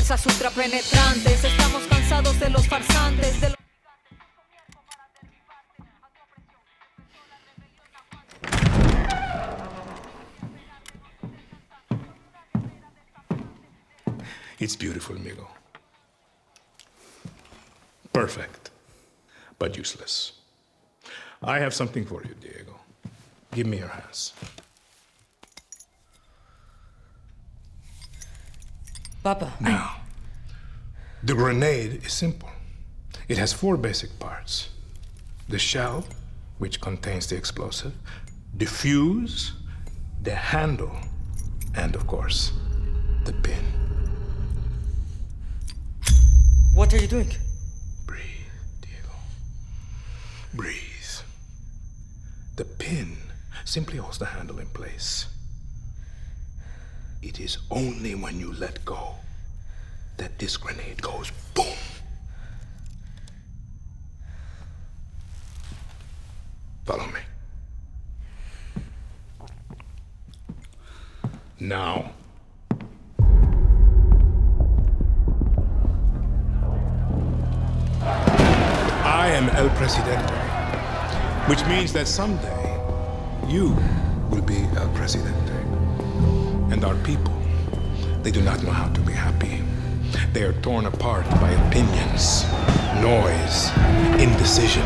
fuerzas ultrapenetrantes. Estamos cansados de los farsantes, de los... It's beautiful, amigo. Perfect, but useless. I have something for you, Diego. Give me your hands. Papa. Now, the grenade is simple. It has 4 basic parts. The shell, which contains the explosive, the fuse, the handle, and of course, the pin. What are you doing? Breathe, Diego. Breathe. The pin simply holds the handle in place. It is only when you let go that this grenade goes boom. Follow me. Now. I am El Presidente, which means that someday you will be El Presidente. And our people, they do not know how to be happy. They are torn apart by opinions, noise, indecision,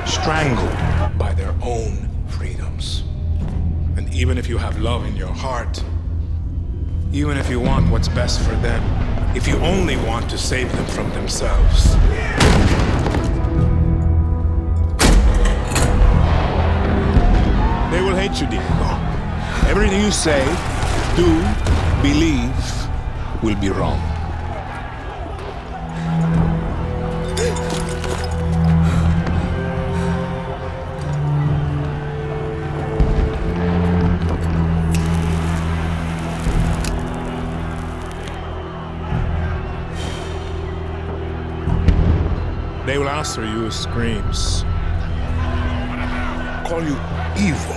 strangled by their own freedoms. And even if you have love in your heart, even if you want what's best for them, if you only want to save them from themselves, they will hate you, Diego. Everything you say, do, believe, will be wrong. They will answer you with screams, call you evil,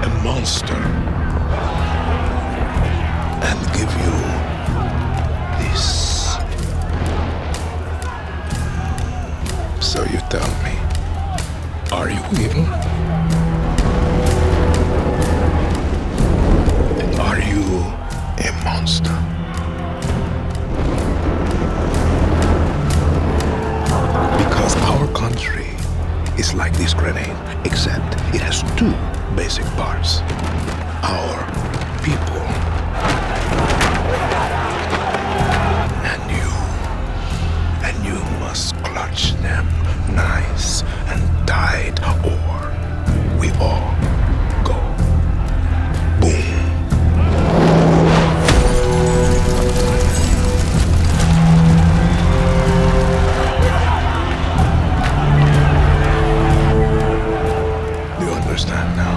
a monster, and give you this. So you tell me, are you evil? And are you a monster? Because our country is like this grenade, except it has 2 basic parts. Our people. And you must clutch them nice and tight, or we all go boom. Do you understand now?